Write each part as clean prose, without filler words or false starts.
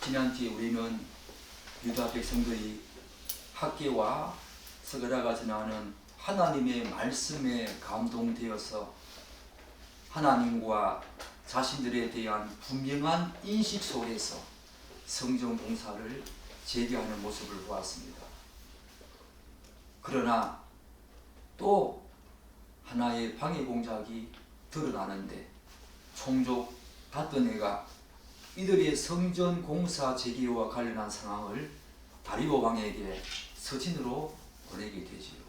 지난주에 우리는 유다 백성들이 학계와 서가라가 전하는 하나님의 말씀에 감동되어서 하나님과 자신들에 대한 분명한 인식 속에서 성전 공사를 재개하는 모습을 보았습니다. 그러나 또 하나의 방해 공작이 드러나는데 총족 닷드네가 이들의 성전 공사 재개와 관련한 상황을 다리오 왕에게 서신으로 보내게 되지요.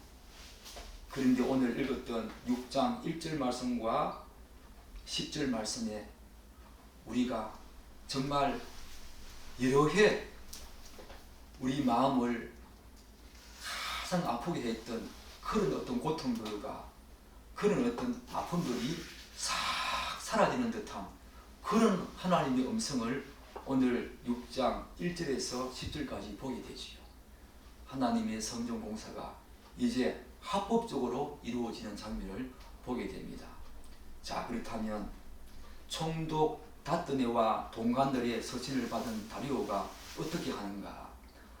그런데 오늘 읽었던 6장 1절 말씀과 10절 말씀에 우리가 정말 여러 해 우리 마음을 가장 아프게 했던 그런 어떤 고통들과 그런 어떤 아픔들이 싹 사라지는 듯한 그런 하나님의 음성을 오늘 6장 1절에서 10절까지 보게 되지요. 하나님의 성전 공사가 이제 합법적으로 이루어지는 장면을 보게 됩니다. 자, 그렇다면 총독 닷드네와 동관들의 서신을 받은 다리오가 어떻게 하는가?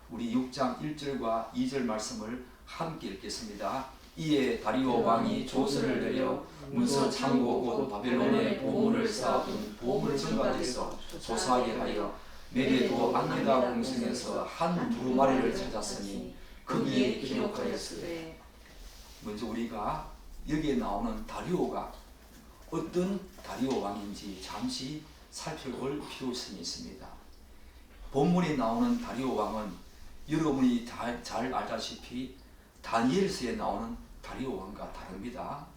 우리 6장 1절과 2절 말씀을 함께 읽겠습니다. 이에 다리오 왕이 조서를 내려 문서 창고 곧 바벨론에 보물을 쌓아둔 보물 정관에서 조사하게 하여 메레도 안게다 공성에서 한 두루마리를 찾았으니 거기에 기록하였으되. 먼저 우리가 여기에 나오는 다리오가 어떤 다리오 왕인지 잠시 살펴볼 필요성이 있습니다. 본문에 나오는 다리오 왕은 여러분이 잘 알다시피 다니엘서에 나오는 다리오 왕과 다릅니다.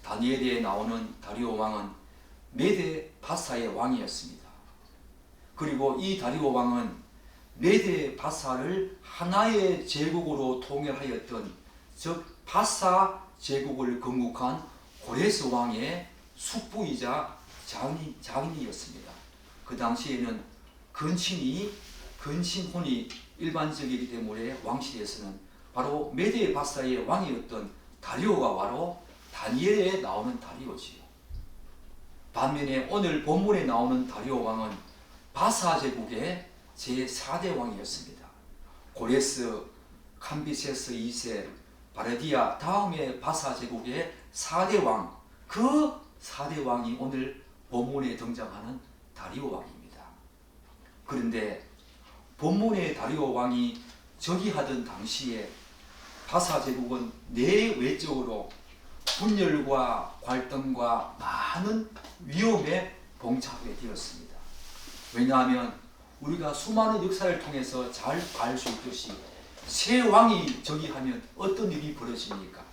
다니엘에 나오는 다리오 왕은 메데 바사의 왕이었습니다. 그리고 이 다리오 왕은 메데 바사를 하나의 제국으로 통일하였던 즉 바사 제국을 건국한 고레스 왕의 숙부이자 장인이었습니다. 그 당시에는 근친혼이 일반적이기 때문에 왕실에서는 바로 메데 바사의 왕이었던 다리오가 바로 다니엘에 나오는 다리오지요. 반면에 오늘 본문에 나오는 다리오 왕은 바사 제국의 제4대 왕이었습니다. 고레스, 캄비세스 2세, 바르디아 다음에 바사 제국의 4대 왕, 그 4대 왕이 오늘 본문에 등장하는 다리오 왕입니다. 그런데 본문의 다리오 왕이 즉위하던 당시에 바사 제국은 내외적으로 분열과 갈등과 많은 위험에 봉착하게 되었습니다. 왜냐하면 우리가 수많은 역사를 통해서 잘 알 수 있듯이 새 왕이 즉위하면 어떤 일이 벌어집니까?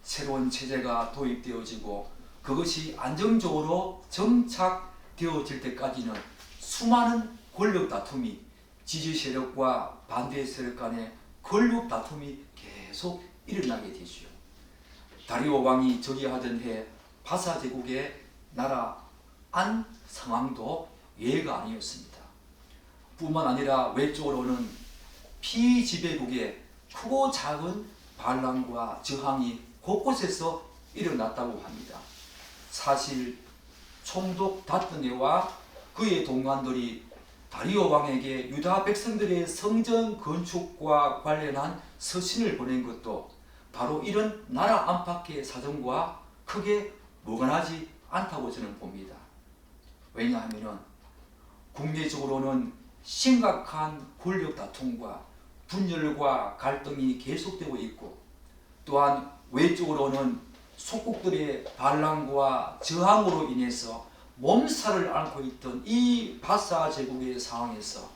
새로운 체제가 도입되어지고 그것이 안정적으로 정착되어질 때까지는 수많은 권력 다툼이 지지 세력과 반대 세력 간의 권력 다툼이 계속 일어나게 되죠. 다리오 왕이 즉위하던 해 바사 제국의 나라 안 상황도 예가 아니었습니다. 뿐만 아니라 외적으로는 피지배국의 크고 작은 반란과 저항이 곳곳에서 일어났다고 합니다. 사실 총독 닷드네와 그의 동관들이 다리오 왕에게 유다 백성들의 성전 건축과 관련한 서신을 보낸 것도 바로 이런 나라 안팎의 사정과 크게 무관하지 않다고 저는 봅니다. 왜냐하면 국내적으로는 심각한 권력 다툼과 분열과 갈등이 계속되고 있고 또한 외적으로는 속국들의 반란과 저항으로 인해서 몸살을 앓고 있던 이 바사 제국의 상황에서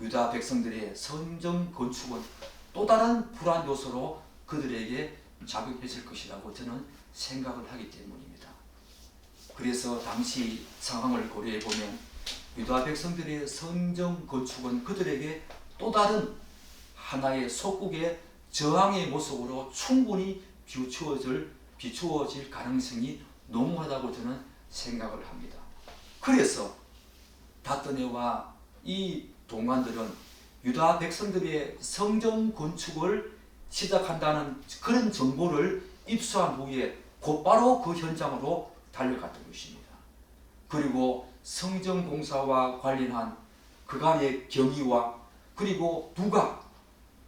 유다 백성들의 성전 건축은 또 다른 불안 요소로 그들에게 작용했을 것이라고 저는 생각을 하기 때문입니다. 그래서 당시 상황을 고려해 보면 유다 백성들의 성전 건축은 그들에게 또 다른 하나의 속국의 저항의 모습으로 충분히 비추어질 가능성이 농후하다고 저는 생각을 합니다. 그래서 닷드네와 이 동관들은 유다 백성들의 성전 건축을 시작한다는 그런 정보를 입수한 후에 곧바로 그 현장으로 달려갔던 것입니다. 그리고 성전 공사와 관련한 그간의 경위와 그리고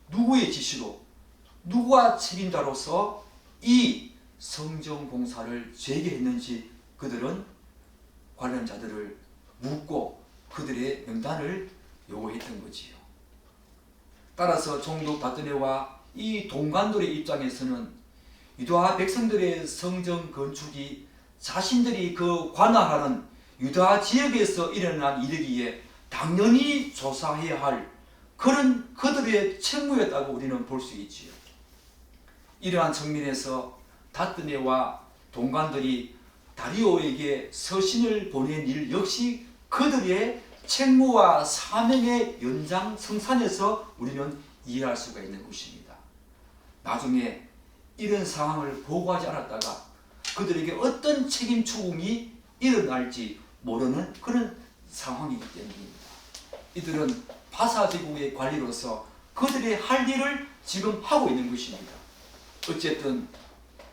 누구의 지시로 누가 책임자로서 이 성전 공사를 재개했는지 그들은 관련자들을 묻고 그들의 명단을 요구했던 거지요. 따라서 총독 다드네와 이 동관들의 입장에서는 유다 백성들의 성전 건축이 자신들이 그 관할하는 유다 지역에서 일어난 일이기에 당연히 조사해야 할 그런 그들의 책무였다고 우리는 볼 수 있지요. 이러한 측면에서 다드네와 동관들이 다리오에게 서신을 보낸 일 역시 그들의 책무와 사명의 연장성산에서 우리는 이해할 수가 있는 것입니다. 나중에 이런 상황을 보고하지 않았다가 그들에게 어떤 책임 추궁이 일어날지 모르는 그런 상황이기 때문입니다. 이들은 바사 제국의 관리로서 그들의 할 일을 지금 하고 있는 것입니다. 어쨌든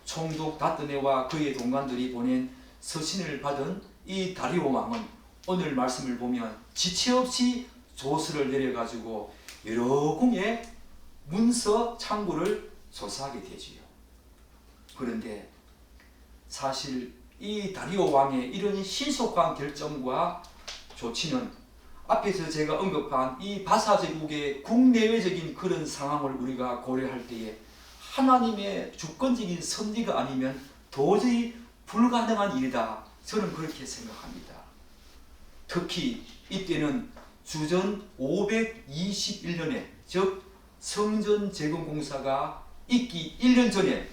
총독 다드네와 그의 동관들이 보낸 서신을 받은 이 다리오 왕은 오늘 말씀을 보면 지체 없이 조서를 내려가지고 여러 궁의 문서 창구를 조사하게 되지요. 그런데 사실 이 다리오 왕의 이런 신속한 결정과 조치는 앞에서 제가 언급한 이 바사 제국의 국내외적인 그런 상황을 우리가 고려할 때에 하나님의 주권적인 섭리가 아니면 도저히 불가능한 일이다. 저는 그렇게 생각합니다. 특히 이때는 주전 521년에 즉 성전 재건 공사가 있기 1년 전에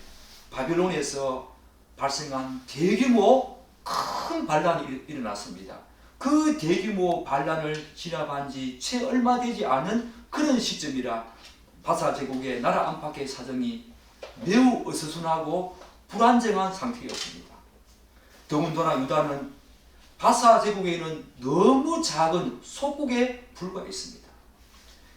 바벨론에서 발생한 대규모 큰 반란이 일어났습니다. 그 대규모 반란을 진압한 지 채 얼마 되지 않은 그런 시점이라 바사 제국의 나라 안팎의 사정이 매우 어수선하고 불안정한 상태였습니다. 더군다나 유다는 바사 제국에는 너무 작은 속국에 불과했습니다.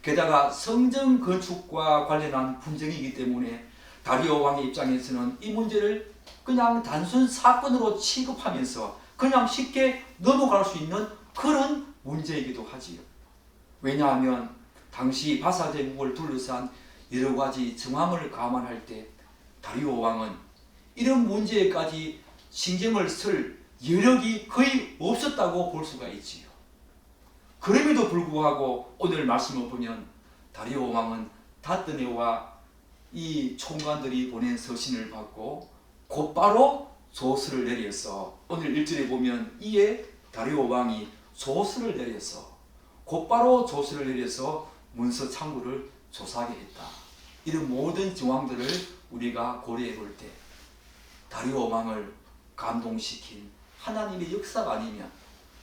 게다가 성전 건축과 관련한 분쟁이기 때문에 다리오 왕의 입장에서는 이 문제를 그냥 단순 사건으로 취급하면서 그냥 쉽게 넘어갈 수 있는 그런 문제이기도 하지요. 왜냐하면 당시 바사 제국을 둘러싼 여러 가지 정황을 감안할 때 다리오 왕은 이런 문제까지 신경을 쓸 여력이 거의 없었다고 볼 수가 있지요. 그럼에도 불구하고 오늘 말씀을 보면 다리오 왕은 다드네와 이 총관들이 보낸 서신을 받고 곧바로 조서를 내려서 오늘 1절에 보면 이에 다리오 왕이 조서를 내려서 곧바로 조서를 내려서 문서 창구를 조사하게 했다. 이런 모든 정황들을 우리가 고려해 볼 때 다리오 왕을 감동시킨 하나님의 역사가 아니면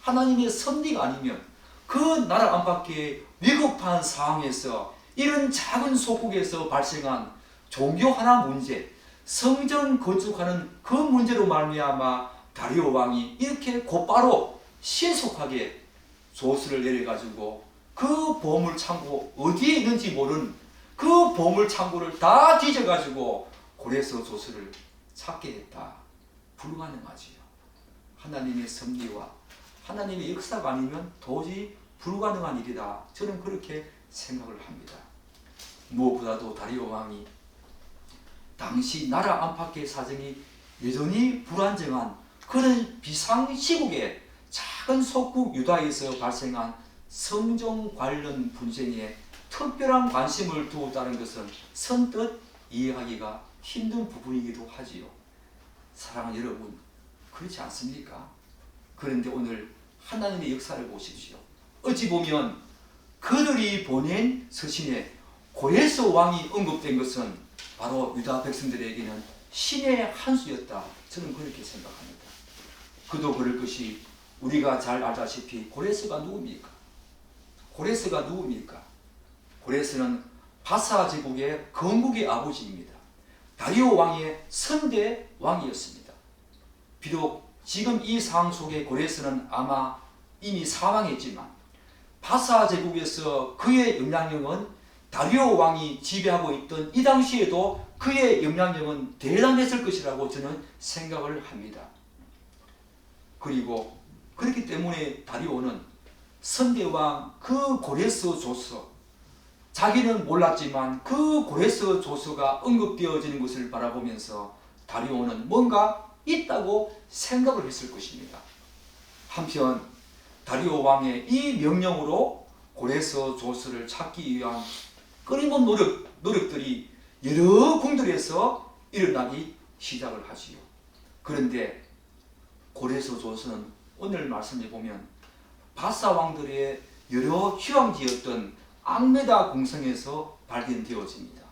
하나님의 섭리가 아니면 그 나라 안팎의 위급한 상황에서 이런 작은 속국에서 발생한 종교 하나 문제, 성전 건축하는 그 문제로 말미암아 다리오 왕이 이렇게 곧바로 신속하게 조서를 내려가지고 그 보물 창고 어디에 있는지 모르는 그 보물 창고를 다 뒤져가지고 고레서 조서를 찾게 했다. 불가능하지요. 하나님의 섭리와 하나님의 역사가 아니면 도저히 불가능한 일이다. 저는 그렇게 생각을 합니다. 무엇보다도 다리오 왕이 당시 나라 안팎의 사정이 여전히 불안정한 그런 비상시국에 작은 속국 유다에서 발생한 성전 관련 분쟁에 특별한 관심을 두었다는 것은 선뜻 이해하기가 힘든 부분이기도 하지요. 사랑하는 여러분, 그렇지 않습니까? 그런데 오늘 하나님의 역사를 보십시오. 어찌 보면 그들이 보낸 서신에 고레스 왕이 언급된 것은 바로 유다 백성들에게는 신의 한 수였다. 저는 그렇게 생각합니다. 그도 그럴 것이 우리가 잘 알다시피 고레스가 누굽니까? 고레스가 누굽니까? 고레스는 바사 제국의 건국의 아버지입니다. 다리오 왕의 선대 왕이었습니다. 비록 지금 이 상황 속에 고레스는 아마 이미 사망했지만 바사 제국에서 그의 영향력은 다리오 왕이 지배하고 있던 이 당시에도 그의 영향력은 대단했을 것이라고 저는 생각을 합니다. 그리고 그렇기 때문에 다리오는 선대왕 그 고레스 조서, 자기는 몰랐지만 그 고레스 조서가 언급되어지는 것을 바라보면서 다리오는 뭔가 있다고 생각을 했을 것입니다. 한편 다리오 왕의 이 명령으로 고레스 조서를 찾기 위한 끊임없는 노력들이 여러 궁들에서 일어나기 시작을 하지요. 그런데 고레스 조서는 오늘 말씀에 보면 바사 왕들의 여러 휴양지였던 앙메다 공성에서 발견되어집니다.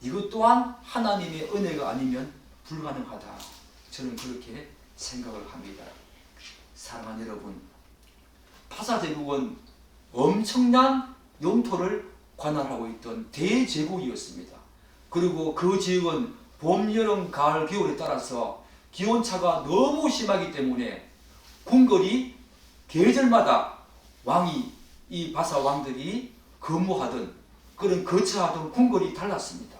이것 또한 하나님의 은혜가 아니면 불가능하다. 저는 그렇게 생각을 합니다. 사랑하는 여러분, 바사 제국은 엄청난 영토를 관할하고 있던 대제국이었습니다. 그리고 그 지역은 봄, 여름, 가을, 겨울에 따라서 기온차가 너무 심하기 때문에 궁궐이 계절마다 이 바사 왕들이 근무하던 그런 거처하던 궁궐이 달랐습니다.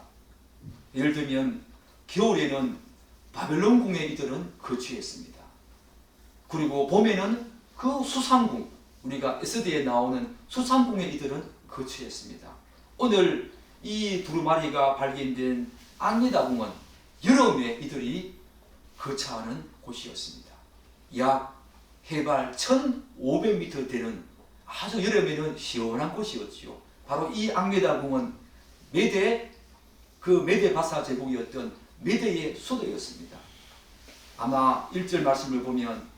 예를 들면 겨울에는 바벨론 궁에 이들은 거주했습니다. 그리고 봄에는 그 수상궁, 우리가 에스더에 나오는 수상궁에 이들은 거주했습니다. 오늘 이 두루마리가 발견된 앙메다 궁은 여름에 이들이 거처하는 곳이었습니다. 약 해발 1500m 되는 아주 여름에는 시원한 곳이었지요. 바로 이 앙메다 궁은 메데 바사 제국이었던 메데의 수도였습니다. 아마 1절 말씀을 보면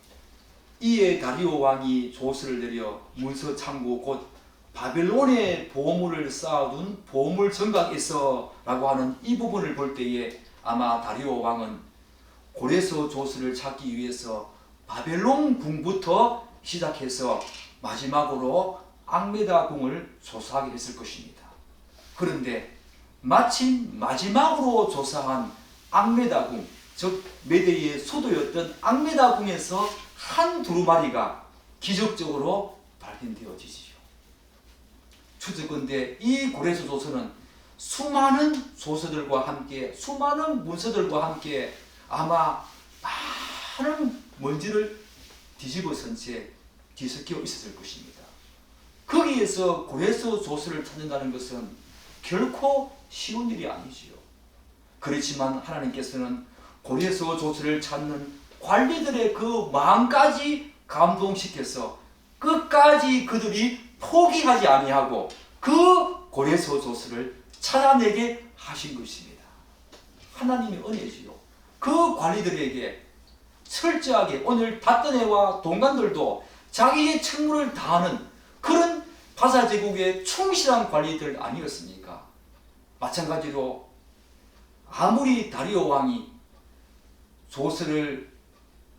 이에 다리오 왕이 조서를 내려 문서 창고 곧 바벨론의 보물을 쌓아둔 보물 정각에서 라고 하는 이 부분을 볼 때에 아마 다리오 왕은 고레스 조서를 찾기 위해서 바벨론 궁부터 시작해서 마지막으로 앙메다 궁을 조사하게 했을 것입니다. 그런데 마침 마지막으로 조사한 앙메다 궁, 즉 메데의 수도였던 앙메다 궁에서 한 두루마리가 기적적으로 발견되어지지요. 추측컨대 이 고레스 조서는 수많은 조서들과 함께, 수많은 문서들과 함께 아마 많은 먼지를 뒤집어선 채 뒤섞여 있었을 것입니다. 거기에서 고레스 조서를 찾는다는 것은 결코 쉬운 일이 아니지요. 그렇지만 하나님께서는 고레스 조서를 찾는 관리들의 그 마음까지 감동시켜서 끝까지 그들이 포기하지 아니하고 그 고레스 조서를 찾아내게 하신 것입니다. 하나님의 은혜지요. 그 관리들에게 철저하게, 오늘 다뜨네와 동관들도 자기의 책무를 다하는 그런 바사 제국의 충실한 관리들 아니었습니까? 마찬가지로 아무리 다리오 왕이 조서를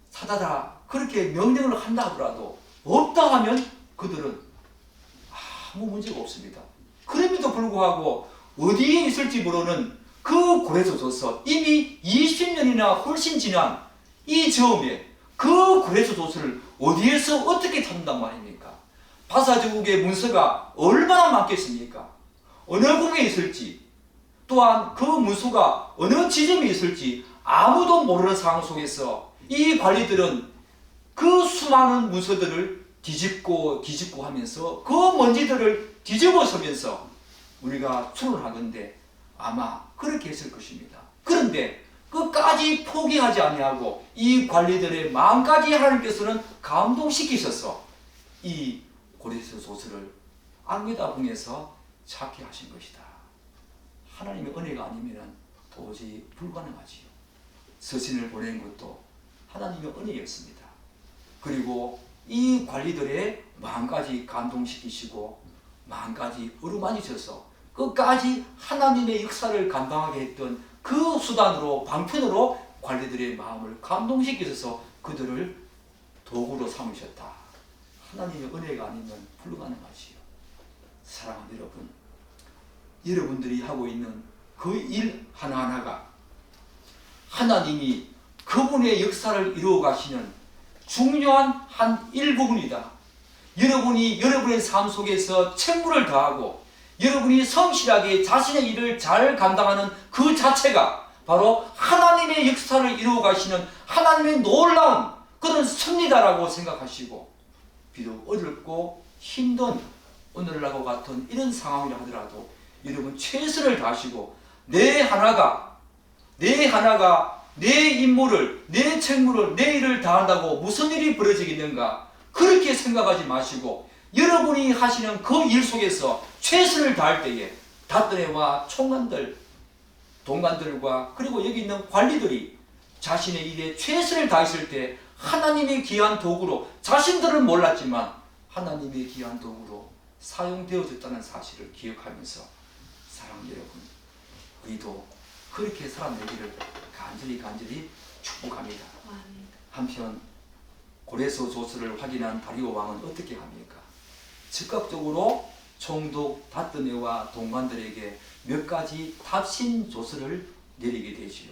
사다라 그렇게 명령을 한다 하더라도 없다 하면 그들은 아무 문제가 없습니다. 그럼에도 불구하고 어디에 있을지 모르는 그 고레스 조서, 이미 20년이나 훨씬 지난 이 즈음에 그 고레스 조서를 어디에서 어떻게 찾는단 말입니까? 바사 제국의 문서가 얼마나 많겠습니까? 어느 궁에 있을지, 또한 그 문서가 어느 지점에 있을지 아무도 모르는 상황 속에서 이 관리들은 그 수많은 문서들을 뒤집고 하면서 그 먼지들을 뒤집어서면서 우리가 추론하건대 아마 그렇게 했을 것입니다. 그런데 끝까지 포기하지 아니하고 이 관리들의 마음까지 하나님께서는 감동시키셔서 이 고레스 조서를 앙메다 궁에서 찾게 하신 것이다. 하나님의 은혜가 아니면 도저히 불가능하지요. 서신을 보낸 것도 하나님의 은혜였습니다. 그리고 이 관리들의 마음까지 감동시키시고 마음까지 어루만지셔서 끝까지 하나님의 역사를 감당하게 했던 그 수단으로, 방편으로 관리들의 마음을 감동시키셔서 그들을 도구로 삼으셨다. 하나님의 은혜가 아니면 불가능하지요. 사랑하는 여러분, 여러분들이 하고 있는 그 일 하나하나가 하나님이 그분의 역사를 이루어 가시는 중요한 한 일부분이다. 여러분이 여러분의 삶 속에서 책무를 다하고 여러분이 성실하게 자신의 일을 잘 감당하는 그 자체가 바로 하나님의 역사를 이루어 가시는 하나님의 놀라운 그런 섭리다라고 생각하시고, 비록 어렵고 힘든 오늘날과 같은 이런 상황이라 하더라도 여러분 최선을 다하시고 내 하나가 내 임무를, 내 책무를, 내 일을 다한다고 무슨 일이 벌어지겠는가, 그렇게 생각하지 마시고 여러분이 하시는 그 일 속에서 최선을 다할 때에 닷더네와 총관들, 동관들과 그리고 여기 있는 관리들이 자신의 일에 최선을 다했을 때 하나님의 귀한 도구로, 자신들은 몰랐지만 하나님의 귀한 도구로 사용되어졌다는 사실을 기억하면서 사랑 여러분, 우리도 그렇게 살아내기를 간절히 축복합니다. 한편 고레스 조서를 확인한 다리오 왕은 어떻게 합니까? 즉각적으로 총독 닷더네와 동관들에게 몇 가지 답신 조서를 내리게 되지요.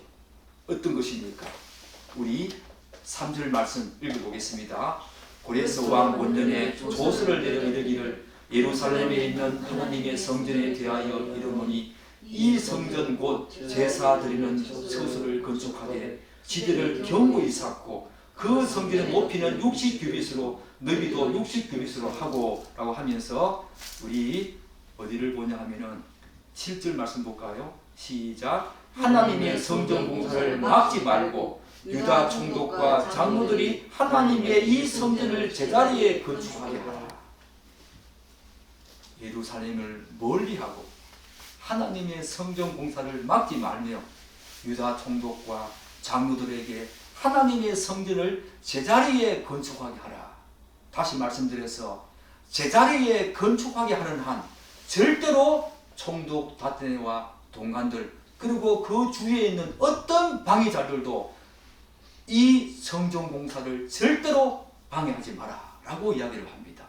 어떤 것입니까? 우리 3절 말씀 읽어보겠습니다. 고레스 왕 원년에 조서를 내려 이르기를 예루살렘에 있는 하나님의 성전에 대하여 이르노니 이 성전 곧 제사 드리는 처소를 건축하되 지대를 견고히 쌓고 그 성전의 높이는 60규빗으로 너비도 60규빗으로 하고 라고 하면서 우리 어디를 보냐 하면은 7절 말씀 볼까요? 시작. 하나님의 성전 공사를 막지 말고 유다 총독과 장로들이 하나님의 이 성전을 제자리에 건축하게 하라. 예루살렘을 멀리하고 하나님의 성전 공사를 막지 말며 유다 총독과 장로들에게 하나님의 성전을 제자리에 건축하게 하라. 다시 말씀드려서 제자리에 건축하게 하는 한 절대로 총독 닷더네와 동관들 그리고 그 주위에 있는 어떤 방해자들도 이 성전 공사를 절대로 방해하지 마라 라고 이야기를 합니다.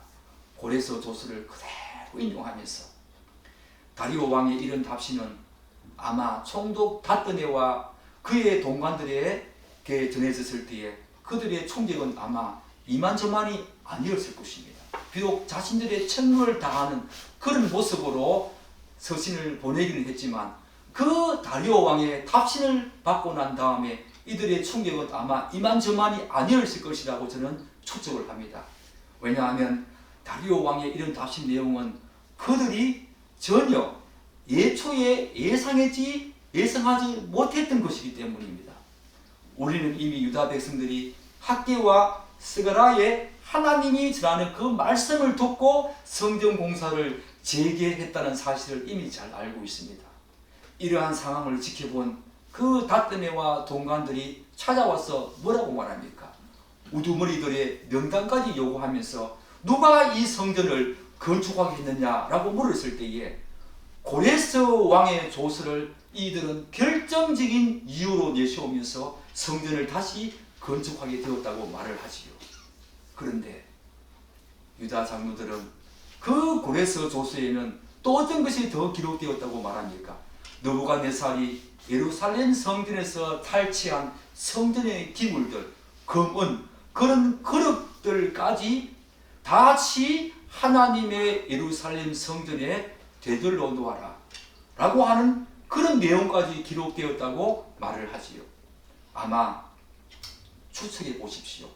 고레스 조서를 그대로 인용하면서 다리오 왕의 이런 답신은 아마 총독 닷더네와 그의 동관들에게 전해졌을 때에 그들의 총격은 아마 이만저만이 아니었을 것입니다. 비록 자신들의 책무를 다하는 그런 모습으로 서신을 보내기는 했지만 그 다리오 왕의 답신을 받고 난 다음에 이들의 충격은 아마 이만저만이 아니었을 것이라고 저는 추측을 합니다. 왜냐하면 다리오 왕의 이런 답신 내용은 그들이 전혀 예초에 예상하지 못했던 것이기 때문입니다. 우리는 이미 유다 백성들이 학개와 스가랴의 하나님이 전하는 그 말씀을 듣고 성전 공사를 재개했다는 사실을 이미 잘 알고 있습니다. 이러한 상황을 지켜본 그 닷더네와 동관들이 찾아와서 뭐라고 말합니까? 우두머리들의 명단까지 요구하면서 누가 이 성전을 건축하게 했느냐라고 물었을 때에 고레스 왕의 조서를 이들은 결정적인 이유로 내세우면서 성전을 다시 건축하게 되었다고 말을 하지요. 그런데 유다 장로들은 그 고레스 조서에는 또 어떤 것이 더 기록되었다고 말합니까? 느부갓네살이 예루살렘 성전에서 탈취한 성전의 기물들, 금은 그런 그릇들까지 다시 하나님의 예루살렘 성전에 되돌려 놓아라 라고 하는 그런 내용까지 기록되었다고 말을 하지요. 아마 추측해 보십시오.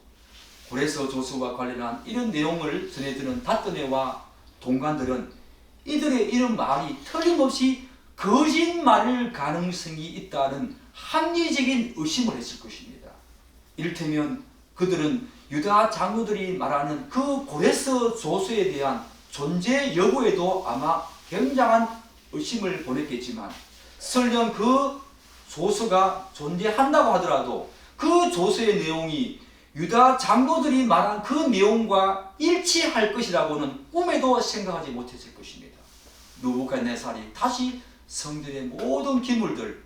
고레스 조서와 관련한 이런 내용을 전해드는 닷더네와 동관들은 이들의 이런 말이 틀림없이 거짓말일 가능성이 있다는 합리적인 의심을 했을 것입니다. 이를테면 그들은 유다 장로들이 말하는 그 고레스 조서에 대한 존재 여부에도 아마 굉장한 의심을 보냈겠지만 설령 그 조서가 존재한다고 하더라도 그 조서의 내용이 유다 장로들이 말한 그 내용과 일치할 것이라고는 꿈에도 생각하지 못했을 것입니다. 느부갓네살이 다시 성전의 모든 기물들,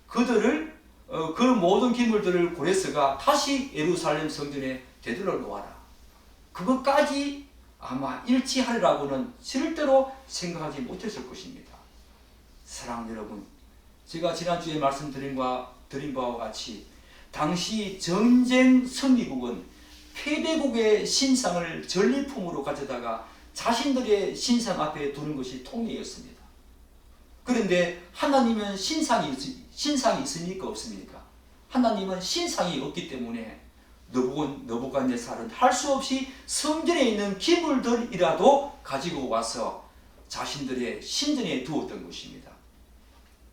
그 모든 기물들을 고레스가 다시 예루살렘 성전에 되돌려 놓아라. 그것까지 아마 일치하리라고는 절대로 생각하지 못했을 것입니다. 사랑하는 여러분, 제가 지난주에 말씀드린 바와 같이 당시 전쟁 승리국은 패배국의 신상을 전리품으로 가져다가 자신들의 신상 앞에 두는 것이 통례였습니다. 그런데 하나님은 신상이 있습니까? 없습니까? 하나님은 신상이 없기 때문에 느부갓네살은 할 수 없이 성전에 있는 기물들이라도 가지고 와서 자신들의 신전에 두었던 것입니다.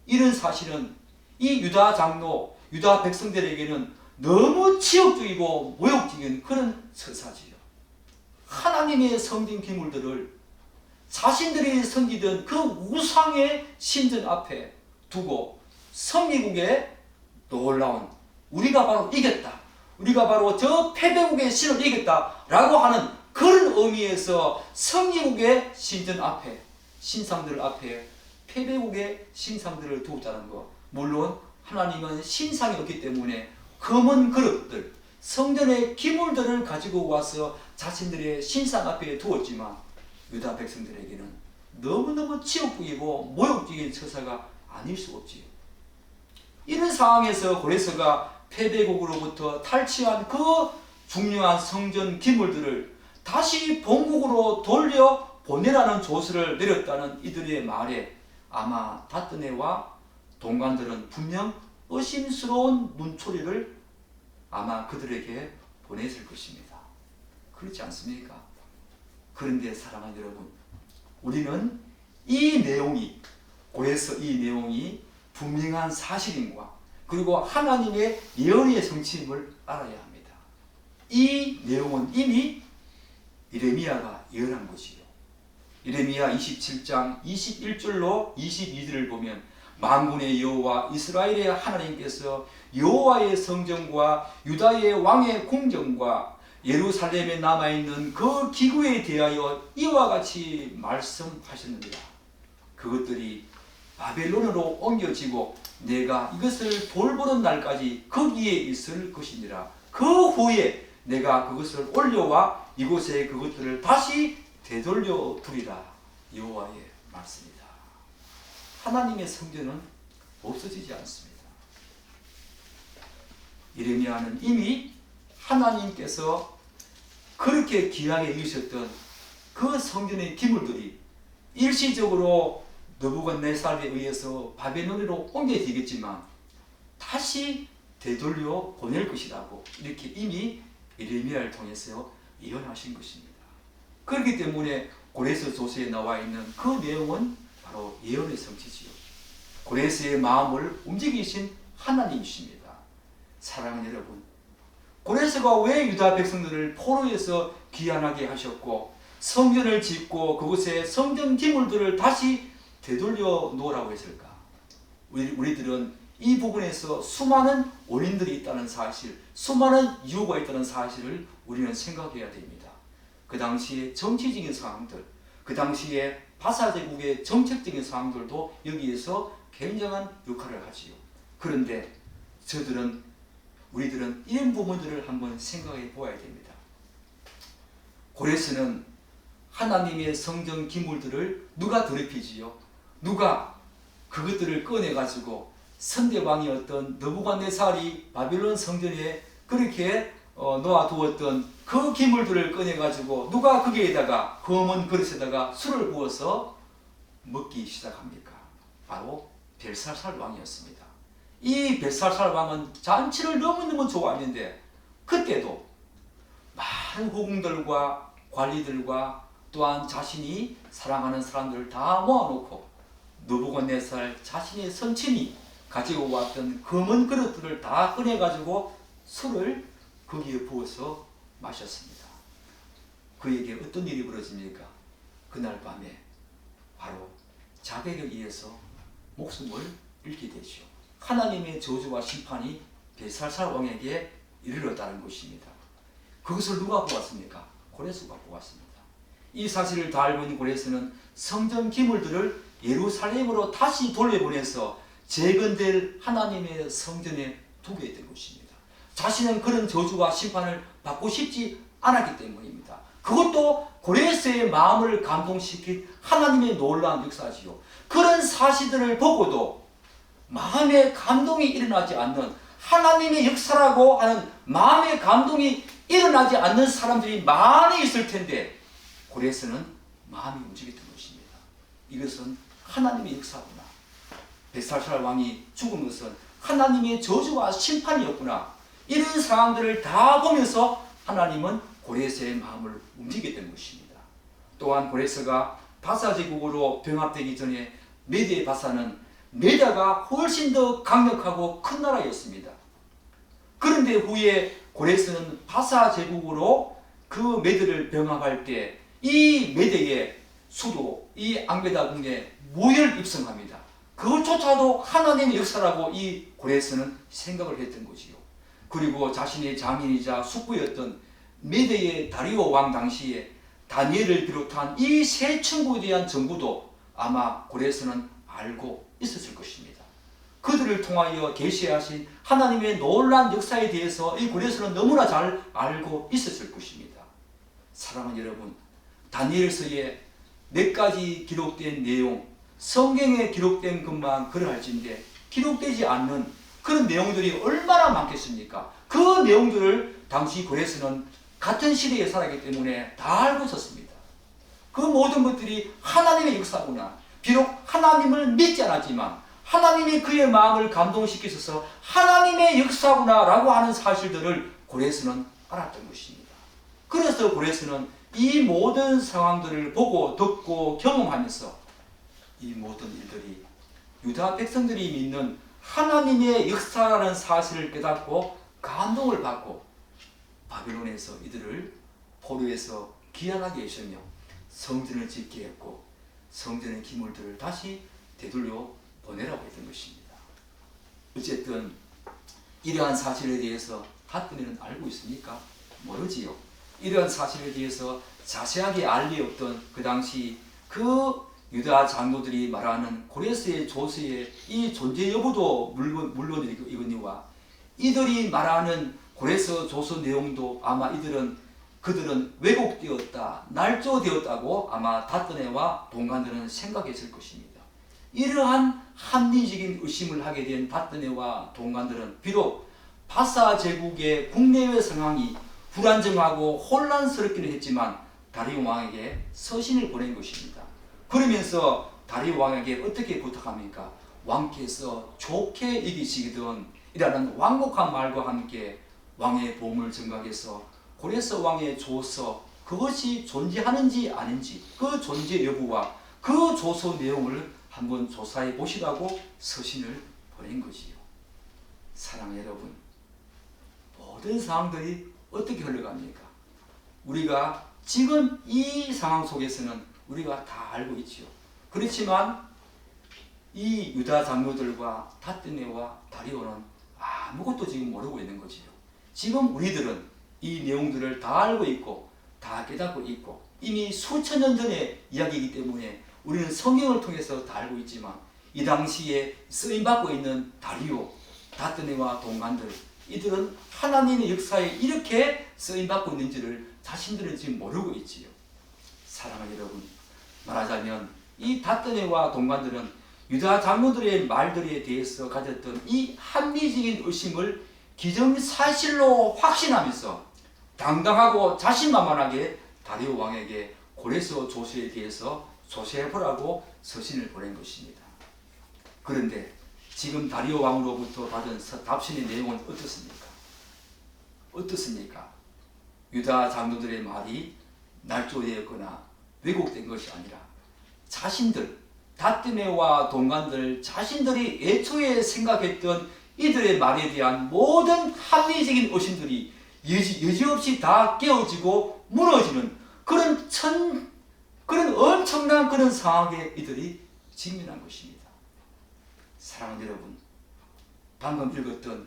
이런 사실은 이 유다 장로, 유다 백성들에게는 너무 치욕적이고 모욕적인 그런 처사지요. 하나님의 성전 기물들을 자신들이 섬기던 그 우상의 신전 앞에 두고 성리국의 놀라운 우리가 바로 이겼다, 우리가 바로 저 패배국의 신을 이겼다라고 하는 그런 의미에서 성리국의 신전 앞에, 신상들 앞에 패배국의 신상들을 두었다는 것. 물론 하나님은 신상이 없기 때문에 검은 그릇들, 성전의 기물들을 가지고 와서 자신들의 신상 앞에 두었지만 유다 백성들에게는 너무너무 치욕적이고 모욕적인 처사가 아닐 수 없지요. 이런 상황에서 고레스가 패배국으로부터 탈취한 그 중요한 성전 기물들을 다시 본국으로 돌려보내라는 조서를 내렸다는 이들의 말에 아마 다뜨네와 동관들은 분명 의심스러운 눈초리를 아마 그들에게 보냈을 것입니다. 그렇지 않습니까? 그런데 사랑하는 여러분, 우리는 이 내용이, 고레스 이 내용이 분명한 사실임과 그리고 하나님의 예언의 성취임을 알아야 합니다. 이 내용은 이미 예레미야가 예언한 것이요. 예레미야 27장 21절로 22절을 보면 만군의 여호와 이스라엘의 하나님께서 여호와의 성전과 유다의 왕의 궁전과 예루살렘에 남아있는 그 기구에 대하여 이와 같이 말씀하셨느니라. 그것들이 바벨론으로 옮겨지고 내가 이것을 돌보는 날까지 거기에 있을 것이니라. 그 후에 내가 그것을 올려와 이곳에 그것들을 다시 되돌려 두리라. 여호와의 말씀이다. 하나님의 성전은 없어지지 않습니다. 예레미야는 이미 하나님께서 그렇게 귀하게 이으셨던 그 성전의 기물들이 일시적으로 느부갓네살에 의해서 바벨론으로 옮겨지겠지만 다시 되돌려 보낼 것이라고 이렇게 이미 예레미야를 통해서 예언하신 것입니다. 그렇기 때문에 고레스 조서에 나와 있는 그 내용은 바로 예언의 성취지요. 고레스의 마음을 움직이신 하나님이십니다. 사랑하는 여러분, 고레스가 왜 유다 백성들을 포로에서 귀환하게 하셨고 성전을 짓고 그곳에 성전 기물들을 다시 되돌려 놓으라고 했을까? 우리들은 이 부분에서 수많은 원인들이 있다는 사실, 수많은 이유가 있다는 사실을 우리는 생각해야 됩니다. 그 당시에 정치적인 상황들, 그 당시에 바사 제국의 정책적인 상황들도 여기에서 굉장한 역할을 하지요. 그런데 우리들은 이런 부분들을 한번 생각해 보아야 됩니다. 고레스는 하나님의 성전 기물들을 누가 더럽히지요? 누가 그것들을 꺼내가지고 선대왕이었던 느부갓네살이 바벨론 성전에 그렇게 놓아두었던 그 기물들을 꺼내가지고 누가 거기에다가 검은 그릇에다가 술을 부어서 먹기 시작합니까? 바로 벨사살 왕이었습니다. 이 벨사살 왕은 잔치를 너무너무 좋아했는데 그때도 많은 후궁들과 관리들과 또한 자신이 사랑하는 사람들을 다 모아놓고 느부갓네살 자신의 선친이 가지고 왔던 검은 그릇들을 다 꺼내가지고 술을 거기에 부어서 마셨습니다. 그에게 어떤 일이 벌어집니까? 그날 밤에 바로 자백에 의해서 목숨을 잃게 되죠. 하나님의 저주와 심판이 벨사살 왕에게 이르렀다는 것입니다. 그것을 누가 보았습니까? 고레스가 보았습니다. 이 사실을 다 알고 있는 고레스는 성전 기물들을 예루살렘으로 다시 돌려보내서 재건될 하나님의 성전에 두게 된 것입니다. 자신은 그런 저주와 심판을 받고 싶지 않았기 때문입니다. 그것도 고레스의 마음을 감동시킨 하나님의 놀라운 역사지요. 그런 사실들을 보고도 마음의 감동이 일어나지 않는, 하나님의 역사라고 하는 마음의 감동이 일어나지 않는 사람들이 많이 있을 텐데 고레스는 마음이 움직였던 것입니다. 이것은 하나님의 역사구나. 벨사살 왕이 죽은 것은 하나님의 저주와 심판이었구나. 이런 상황들을 다 보면서 하나님은 고레스의 마음을 움직이게 된 것입니다. 또한 고레스가 바사 제국으로 병합되기 전에 메디의 바사는 메디아가 훨씬 더 강력하고 큰 나라였습니다. 그런데 후에 고레스는 바사 제국으로 그 메디를 병합할 때 이 메디의 수도 이 앙베다 궁에 무혈 입성합니다. 그것조차도 하나님의 역사라고 이 고레스는 생각을 했던 거지요. 그리고 자신의 장인이자 숙부였던 메디의 다리오 왕 당시에 다니엘을 비롯한 이 세 천국에 대한 정보도 아마 고레스는 알고 있었을 것입니다. 그들을 통하여 계시하신 하나님의 놀라운 역사에 대해서 이 고레스는 너무나 잘 알고 있었을 것입니다. 사랑하는 여러분, 다니엘서에 몇 가지 기록된 내용, 성경에 기록된 것만 그러할진데 기록되지 않는 그런 내용들이 얼마나 많겠습니까? 그 내용들을 당시 고레스는 같은 시대에 살았기 때문에 다 알고 있었습니다. 그 모든 것들이 하나님의 역사구나. 비록 하나님을 믿지 않았지만 하나님이 그의 마음을 감동시키셔서 하나님의 역사구나 라고 하는 사실들을 고레스는 알았던 것입니다. 그래서 고레스는 이 모든 상황들을 보고 듣고 경험하면서 이 모든 일들이 유다 백성들이 믿는 하나님의 역사라는 사실을 깨닫고 감동을 받고 바벨론에서 이들을 포로에서 귀환하게 하시며 성전을 짓게 했고 성전의 기물들을 다시 되돌려 보내라고 했던 것입니다. 어쨌든 이러한 사실에 대해서 다윗은 알고 있습니까? 모르지요. 이러한 사실에 대해서 자세하게 알 리 없던 그 당시 그 유다 장로들이 말하는 고레스의 조서의 이 존재 여부도 물론이거니와 이들이 말하는 고레스 조서 내용도 아마 그들은 왜곡되었다, 날조되었다고 아마 다뜨네와 동관들은 생각했을 것입니다. 이러한 합리적인 의심을 하게 된 다뜨네와 동관들은 비록 바사 제국의 국내외 상황이 불안정하고 혼란스럽기는 했지만 다리오 왕에게 서신을 보낸 것입니다. 그러면서 다리오 왕에게 어떻게 부탁합니까? 왕께서 좋게 이기시기든 이라는 완곡한 말과 함께 왕의 보험을 증각해서 고레스 왕의 조서 그것이 존재하는지 아닌지 그 존재 여부와 그 조서 내용을 한번 조사해 보시라고 서신을 보낸 것이요. 사랑하는 여러분, 모든 상황들이 어떻게 흘러갑니까? 우리가 지금 이 상황 속에서는 우리가 다 알고 있지요. 그렇지만 이 유다 장로들과 다뜨네와 다리오는 아무것도 지금 모르고 있는 거지요. 지금 우리들은 이 내용들을 다 알고 있고 다 깨닫고 있고 이미 수천 년 전의 이야기이기 때문에 우리는 성경을 통해서 다 알고 있지만 이 당시에 쓰임받고 있는 다리오, 다뜨네와 동관들 이들은 하나님의 역사에 이렇게 쓰임받고 있는지를 자신들은 지금 모르고 있지요. 사랑하는 여러분, 말하자면 이 다뜨네와 동관들은 유다 장로들의 말들에 대해서 가졌던 이 합리적인 의심을 기정사실로 확신하면서 당당하고 자신만만하게 다리오 왕에게 고레스 조서에 대해서 조사해보라고 서신을 보낸 것입니다. 그런데 지금 다리오 왕으로부터 받은 답신의 내용은 어떻습니까? 어떻습니까? 유다 장로들의 말이 날조되었거나 왜곡된 것이 아니라 자신들, 다뜨네와 동관들 자신들이 애초에 생각했던 이들의 말에 대한 모든 합리적인 의심들이 여지없이 다 깨어지고 무너지는 그런 엄청난 그런 상황에 이들이 직면한 것입니다. 사랑하는 여러분, 방금 읽었던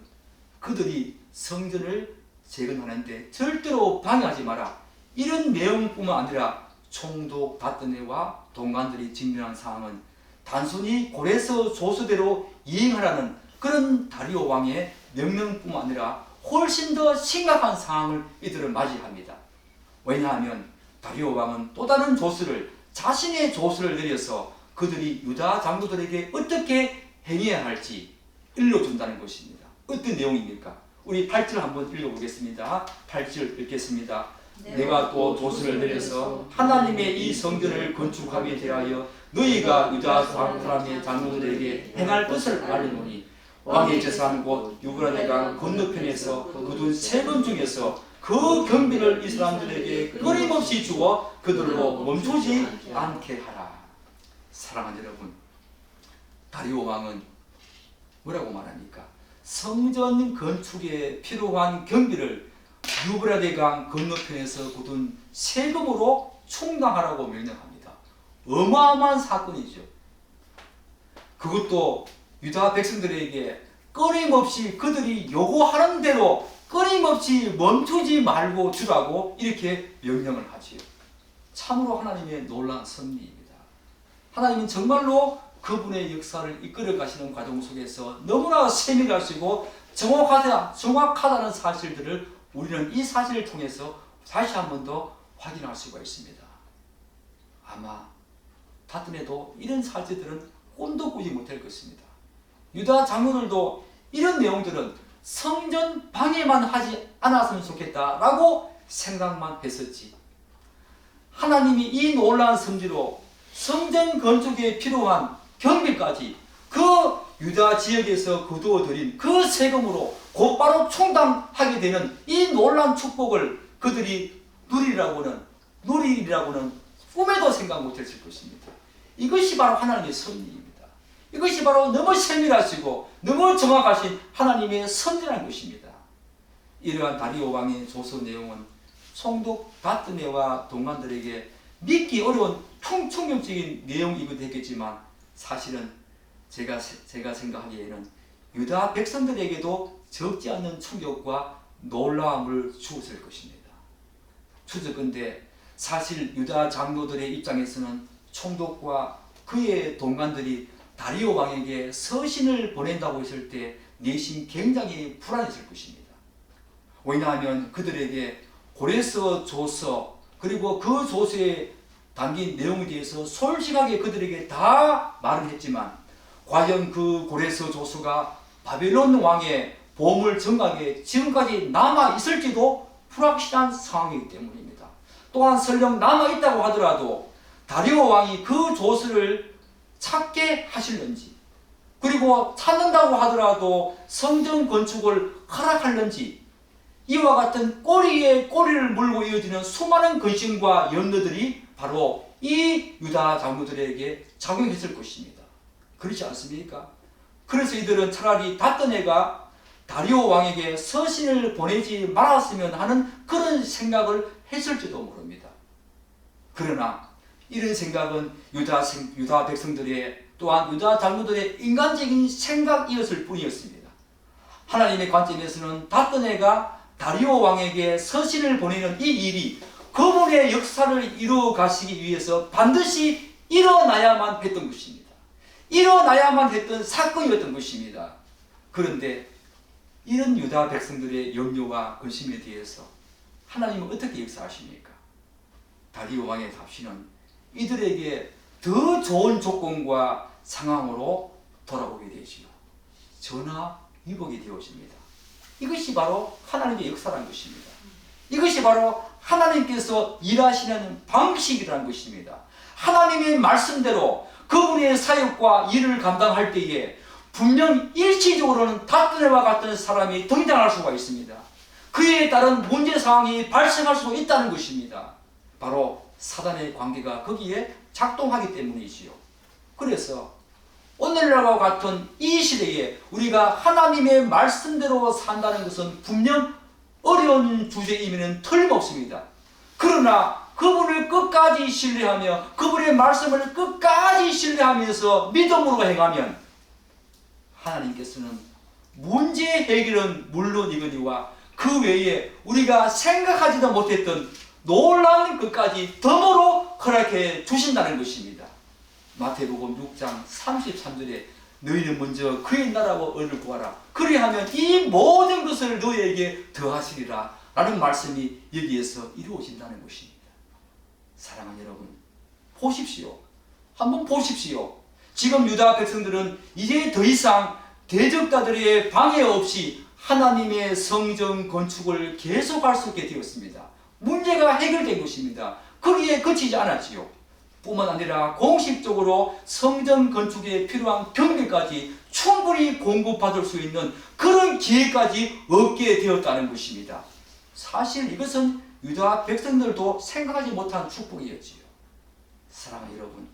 그들이 성전을 재건하는데 절대로 방해하지 마라. 이런 내용뿐만 아니라 총독 다뜨네와 동관들이 직면한 상황은 단순히 고레스 조서대로 이행하라는 그런 다리오 왕의 명령뿐만 아니라 훨씬 더 심각한 상황을 이들은 맞이합니다. 왜냐하면 다리오 왕은 또 다른 조서를 자신의 조서를 내려서 그들이 유다 장로들에게 어떻게 행해야 할지 일러준다는 것입니다. 어떤 내용입니까? 우리 8절 한번 읽어보겠습니다. 8절 읽겠습니다. 내가 또 조서를 내려서 하나님의 이 성전을 건축하게 대하여 너희가 유다 사람의 장로들에게 행할 것을 알리노니 왕의 제사한 곳 유브라데강 건너편에서 거둔 세금 중에서 그 경비를 이 사람들에게 끊임없이 주어 그들로 멈추지 않게 하라. 사랑하는 여러분, 다리오 왕은 뭐라고 말합니까? 성전 건축에 필요한 경비를 유브라데강 건너편에서 거둔 세금으로 충당하라고 명령합니다. 어마어마한 사건이죠. 그것도 유다 백성들에게 끊임없이 그들이 요구하는 대로 끊임없이 멈추지 말고 주라고 이렇게 명령을 하지요. 참으로 하나님의 놀라운 섭리입니다. 하나님은 정말로 그분의 역사를 이끌어 가시는 과정 속에서 너무나 세밀하시고 정확하다는 사실들을 우리는 이 사실을 통해서 다시 한 번 더 확인할 수가 있습니다. 아마 다튼에도 이런 사실들은 꿈도 꾸지 못할 것입니다. 유다 장로들도 이런 내용들은 성전 방해만 하지 않았으면 좋겠다라고 생각만 했었지. 하나님이 이 놀라운 섭리로 성전 건축에 필요한 경비까지 그 유다 지역에서 거두어들인 그 세금으로 곧바로 충당하게 되는 이 놀라운 축복을 그들이 누리리라고는 꿈에도 생각 못했을 것입니다. 이것이 바로 하나님의 섭리입니다. 이것이 바로 너무 세밀하시고 너무 정확하신 하나님의 섭리라는 것입니다. 이러한 다리오 왕의 조서 내용은 총독 다트네와 동관들에게 믿기 어려운 충격적인 내용이기도 했겠지만 사실은 제가 생각하기에는 유다 백성들에게도 적지 않는 충격과 놀라움을 주었을 것입니다. 추적건대 사실 유다 장로들의 입장에서는 총독과 그의 동관들이 다리오 왕에게 서신을 보낸다고 했을 때 내심 굉장히 불안했을 것입니다. 왜냐하면 그들에게 고레서 조서 그리고 그 조서에 담긴 내용에 대해서 솔직하게 그들에게 다 말을 했지만 과연 그 고레서 조서가 바벨론 왕의 보물 정각에 지금까지 남아 있을지도 불확실한 상황이기 때문입니다. 또한 설령 남아 있다고 하더라도 다리오 왕이 그 조서를 찾게 하실는지, 그리고 찾는다고 하더라도 성전 건축을 허락할는지, 이와 같은 꼬리에 꼬리를 물고 이어지는 수많은 근심과 염려들이 바로 이 유다 장로들에게 작용했을 것입니다. 그렇지 않습니까? 그래서 이들은 차라리 다트네가 다리오 왕에게 서신을 보내지 말았으면 하는 그런 생각을 했을지도 모릅니다. 그러나 이런 생각은 유다 백성들의 또한 유다 장로들의 인간적인 생각이었을 뿐이었습니다. 하나님의 관점에서는 다트네가 다리오 왕에게 서신을 보내는 이 일이 그분의 역사를 이루어 가시기 위해서 반드시 일어나야만 했던 것입니다. 일어나야만 했던 사건이었던 것입니다. 그런데 이런 유다 백성들의 염려와 근심에 대해서 하나님은 어떻게 역사하십니까? 다리오 왕의 답시는 이들에게 더 좋은 조건과 상황으로 돌아오게 되지요. 전화 위복이 되어집니다. 이것이 바로 하나님의 역사라는 것입니다. 이것이 바로 하나님께서 일하시는 방식이라는 것입니다. 하나님의 말씀대로 그분의 사역과 일을 감당할 때에 분명 일시적으로는 다트네와 같은 사람이 등장할 수가 있습니다. 그에 따른 문제 상황이 발생할 수도 있다는 것입니다. 바로 사단의 관계가 거기에 작동하기 때문이지요. 그래서 오늘날과 같은 이 시대에 우리가 하나님의 말씀대로 산다는 것은 분명 어려운 주제임에는 틀림없습니다. 그러나 그분을 끝까지 신뢰하며 그분의 말씀을 끝까지 신뢰하면서 믿음으로 행하면 하나님께서는 문제 해결은 물론이거니와 그 외에 우리가 생각하지도 못했던 놀라운 것까지 덤으로 허락해 주신다는 것입니다. 마태복음 6장 33절에 너희는 먼저 그의 나라와 의를 구하라. 그리하면 이 모든 것을 너희에게 더하시리라 라는 말씀이 여기에서 이루어진다는 것입니다. 사랑하는 여러분, 보십시오. 한번 보십시오. 지금 유다 백성들은 이제 더 이상 대적자들의 방해 없이 하나님의 성전 건축을 계속할 수 있게 되었습니다. 문제가 해결된 것입니다. 거기에 그치지 않았지요. 뿐만 아니라 공식적으로 성전 건축에 필요한 경비까지 충분히 공급받을 수 있는 그런 기회까지 얻게 되었다는 것입니다. 사실 이것은 유다 백성들도 생각하지 못한 축복이었지요. 사랑하는 여러분,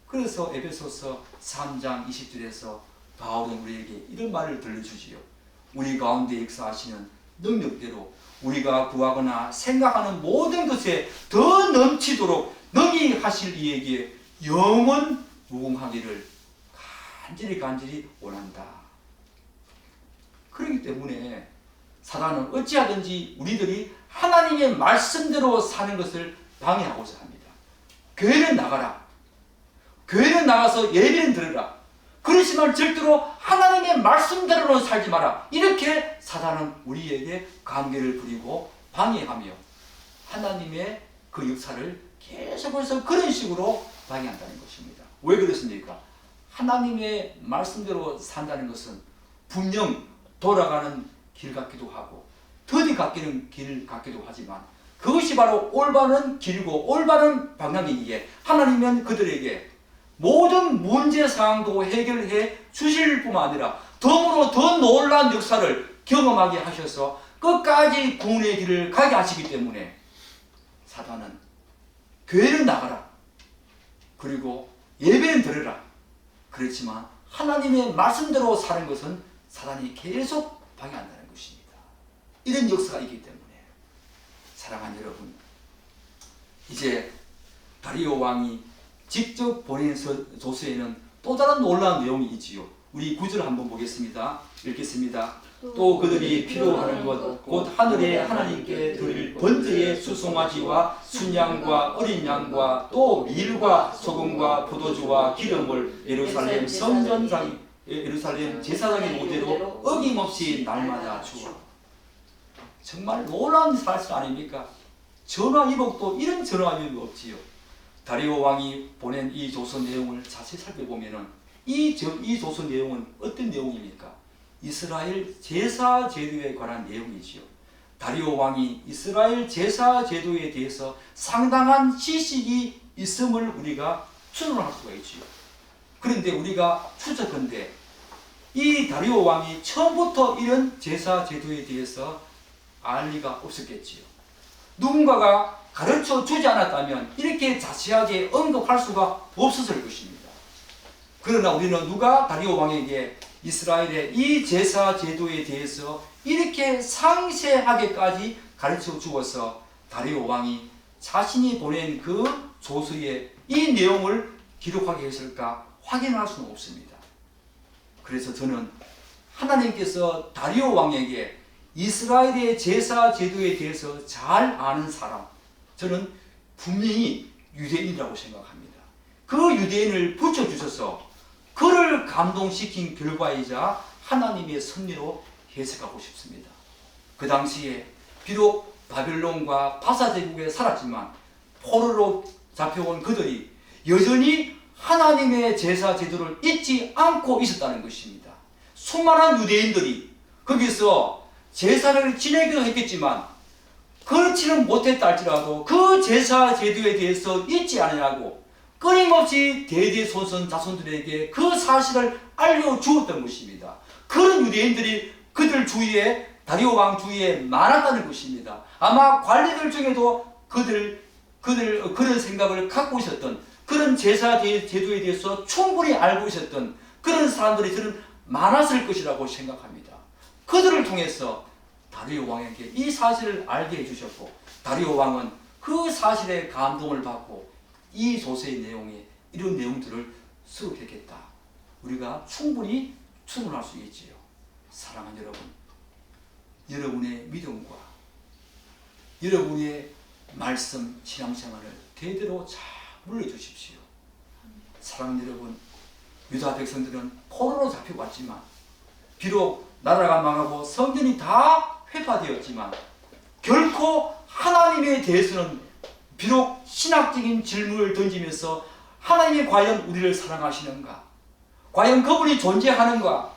그래서 에베소서 3장 20절에서 바울은 우리에게 이런 말을 들려주지요. 우리 가운데 역사하시는 능력대로 우리가 구하거나 생각하는 모든 것에 더 넘치도록 능히 하실 이에게 영원 무궁하기를 간절히 원한다. 그렇기 때문에 사단은 어찌하든지 우리들이 하나님의 말씀대로 사는 것을 방해하고자 합니다. 교회는 나가라. 교회는 나가서 예배는 들으라. 그렇지만 절대로 하나님의 말씀대로는 살지 마라. 이렇게 사단은 우리에게 관계를 부리고 방해하며 하나님의 그 역사를 계속해서 그런 식으로 방해한다는 것입니다. 왜 그렇습니까? 하나님의 말씀대로 산다는 것은 분명 돌아가는 길 같기도 하고 더디 깎이는 길 같기도 하지만 그것이 바로 올바른 길이고 올바른 방향이기에 하나님은 그들에게 모든 문제사항도 해결해 주실 뿐만 아니라 덤으로 더 놀라운 역사를 경험하게 하셔서 끝까지 구원의 길을 가게 하시기 때문에 사단은 교회는 나가라. 그리고 예배는 들으라. 그렇지만 하나님의 말씀대로 사는 것은 사단이 계속 방해한다는 것입니다. 이런 역사가 있기 때문에 사랑하는 여러분, 이제 다리오 왕이 직접 보낸 조서에는 또 다른 놀라운 내용이 있지요. 우리 9절 한번 보겠습니다. 읽겠습니다. 또 그들이 필요하는 것 곧 하늘에 하나님께 드릴 번제의 수송아지와 순양과 어린 양과 또 밀과 소금과 포도주와 기름을 예루살렘 성전장 예루살렘 제사장의 모대로 어김없이 날마다 주어. 정말 놀라운 사실 아닙니까? 전화위복도 이런 전화위복이 없지요. 다리오 왕이 보낸 이 조서 내용을 자세히 살펴보면은 이 조서 내용은 어떤 내용입니까? 이스라엘 제사 제도에 관한 내용이지요. 다리오 왕이 이스라엘 제사 제도에 대해서 상당한 지식이 있음을 우리가 추론할 수가 있지요. 그런데 우리가 추측컨대 이 다리오 왕이 처음부터 이런 제사 제도에 대해서 알 리가 없었겠지요. 누군가가 가르쳐 주지 않았다면 이렇게 자세하게 언급할 수가 없었을 것입니다. 그러나 우리는 누가 다리오 왕에게 이스라엘의 이 제사 제도에 대해서 이렇게 상세하게까지 가르쳐 주어서 다리오 왕이 자신이 보낸 그 조서에 이 내용을 기록하게 했을까 확인할 수는 없습니다. 그래서 저는 하나님께서 다리오 왕에게 이스라엘의 제사 제도에 대해서 잘 아는 사람, 저는 분명히 유대인이라고 생각합니다. 그 유대인을 붙여주셔서 그를 감동시킨 결과이자 하나님의 섭리로 해석하고 싶습니다. 그 당시에 비록 바벨론과 바사 제국에 살았지만 포로로 잡혀온 그들이 여전히 하나님의 제사 제도를 잊지 않고 있었다는 것입니다. 수많은 유대인들이 거기서 제사를 지내기도 했겠지만 그렇지는 못했다 할지라도 그 제사 제도에 대해서 잊지 않으려고 끊임없이 대대손손 자손들에게 그 사실을 알려주었던 것입니다. 그런 유대인들이 그들 주위에 다리오 왕 주위에 많았다는 것입니다. 아마 관리들 중에도 그런 생각을 갖고 있었던 그런 제사 제도에 대해서 충분히 알고 있었던 그런 사람들이 저는 많았을 것이라고 생각합니다. 그들을 통해서 다리오 왕에게 이 사실을 알게 해주셨고 다리오 왕은 그 사실에 감동을 받고 이 조서의 내용에 이런 내용들을 수록했겠다. 우리가 충분히 추론할 수 있지요. 사랑하는 여러분, 여러분의 믿음과 여러분의 말씀 신앙생활을 대대로 잘 물려주십시오. 사랑하는 여러분, 유다 백성들은 포로로 잡혀왔지만 비록 나라가 망하고 성전이 다 회파되었지만 결코 하나님에 대해서는 비록 신학적인 질문을 던지면서 하나님이 과연 우리를 사랑하시는가? 과연 그분이 존재하는가?